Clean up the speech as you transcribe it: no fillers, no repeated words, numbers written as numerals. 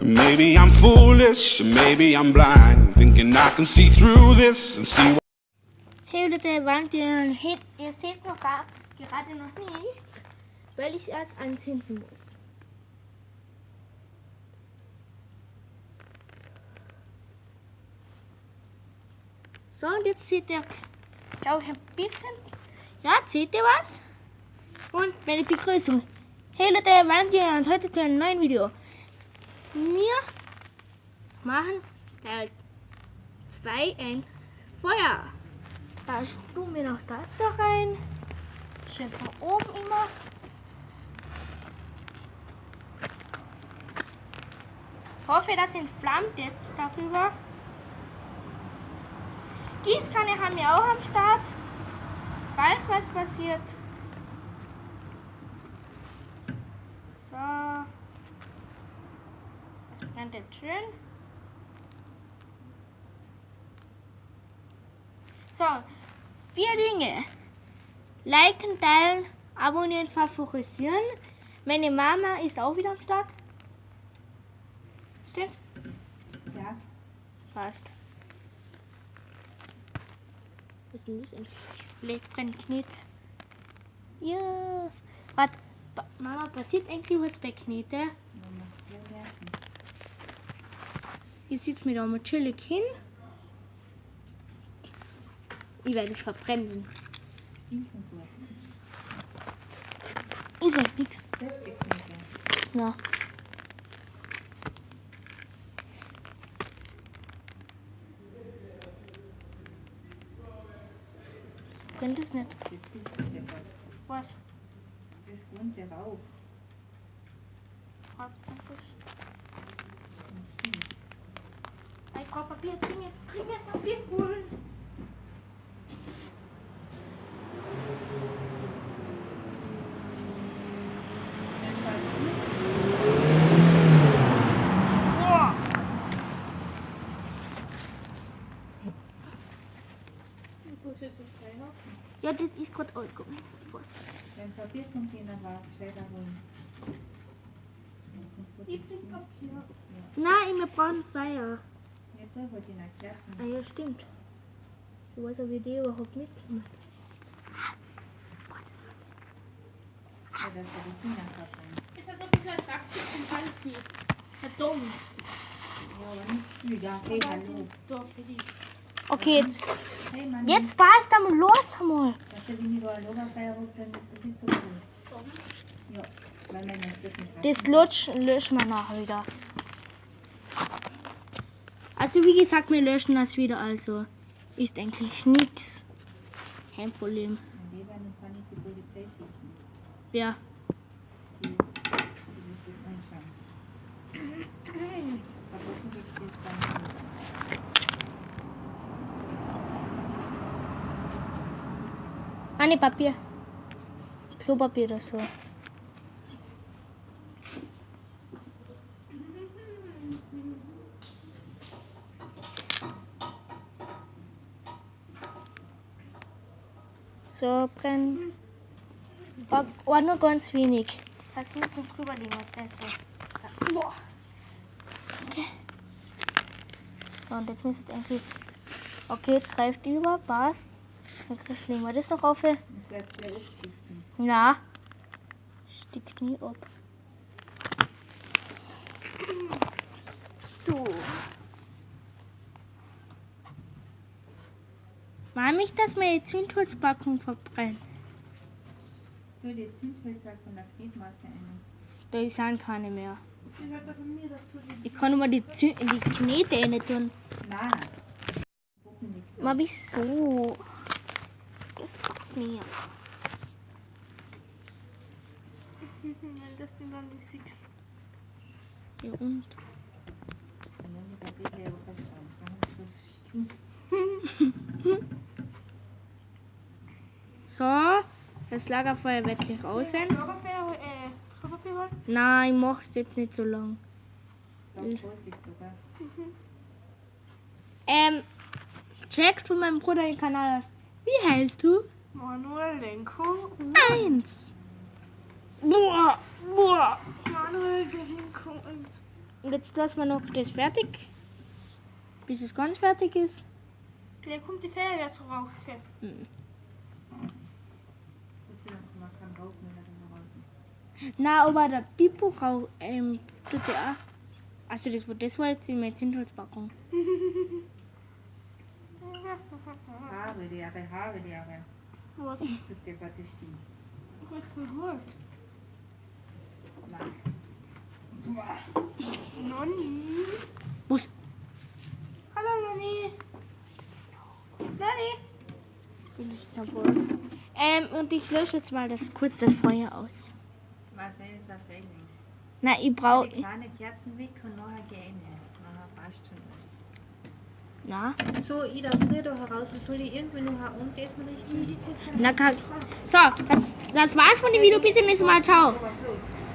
Maybe I'm foolish, maybe I'm blind, thinking I can see through this and see what. Hey Leute, wankt ihr Hit? Ihr seht noch gerade noch nichts, weil ich erst anzünden muss. So, und jetzt seht ihr, glaube ich, ein bisschen. Ja, seht ihr was? Und meine Begrüßung. Hey Leute, wankt ihr und heute zu einem neuen Video. Wir machen Teil 2 ein Feuer. Da tun wir noch das da rein. Schön von oben immer. Ich hoffe, das entflammt jetzt darüber. Gießkanne haben wir auch am Start. Falls was passiert. So. Das brennt jetzt schön. So, 4 Dinge. Liken, teilen, abonnieren, favorisieren. Meine Mama ist auch wieder am Start. Stimmt's? Ja. Fast. Was ist denn das eigentlich? Vielleicht brennt Knete. Ja. Warte, Mama, passiert eigentlich was bei Knete? Hier sitzt mir da mal chillig hin. Ich werde es verbrennen. Ich sag nichts. Ja. Brennt es nicht? Was? Das ist unser Rauch. Ich brauche Papier, dringend Papier holen. Ja, das ist gerade ausgegangen. Wenn Papiercontainer war, später holen. Ich krieg Papier. Nein, wir brauchen Feuer. Jetzt soll heute in der Kerzen. Ah ja, stimmt. Ich weiß aber, wie die überhaupt mitgemacht. Ja, das ist die Finger verbrennen. Ist das so ein bisschen praktisch zum Anziehen? Verdammt. Ja, aber nicht viel. Ja, hey, hallo. Okay, Hey, Mann. jetzt passt am los einmal. Dass du die nicht über Loberfeier ruft, dann ist das nicht so gut. Ja, weil man das nicht Löschen wir nachher wieder. Also wie gesagt, wir löschen das wieder, also ist eigentlich nichts. Kein Problem. Wir werden uns zwar nicht die Polizei schicken. Ja. Die muss das anschauen. Verboten wird es jetzt dann nicht. Ah, ne, Papier. Klopapier oder so. So, brennen. Oh, nur ganz wenig. Kannst du ein bisschen drüber liegen, was das ist. Boah. Okay. So, und jetzt müsste es eigentlich. Okay, jetzt greift über, passt. Dann legen wir das noch auf. Das bleibt sehr aufstiften. Na, stickt nie ab. So. War nicht, dass meine Zündholzpackung verbrennt? Nur die Zündhölzer von der Knetmasse ein. Da sind keine mehr. Ich kann nur die Knete rein tun. Nein. Gucken nicht. Mal wieso? Das gab's mir. Das sind dann die 6. Ja und? Dann nehmen wir die Papier aber verstanden. Dann muss das So, das Lagerfeuer wird gleich aus sein. Nein, ich mach's jetzt nicht so lang. Checkt von meinem Bruder den Kanal aus. Wie heißt du? Manuel Lenko. 1. Boah. Manuel Lenko. Und jetzt lassen wir noch das fertig. Bis es ganz fertig ist. Da kommt die Feuerwehr so raus. Man kann rauchen, wenn er dann rauchen. Na, aber der Pipo tut ja auch. Also das war jetzt die Zündholzpackung. Haarbeere. Was? Das geht bei dir stehen. Was verholt? Nonni. Was? Hallo Nonni. Nani? Bin ich da wohl. Und ich lösche jetzt mal kurz das Feuer aus. Marcel ist auf Failing. Na, ich brauche. Die kleine Kerzen weg und nachher gehen. Nachher passt schon alles. Na? So, ich da früher da heraus. Soll ich irgendwie noch ein Abendessen richten? Na, kann. So, das war's von dem Video. Bis zum nächsten Mal. Ciao. Aber Flut.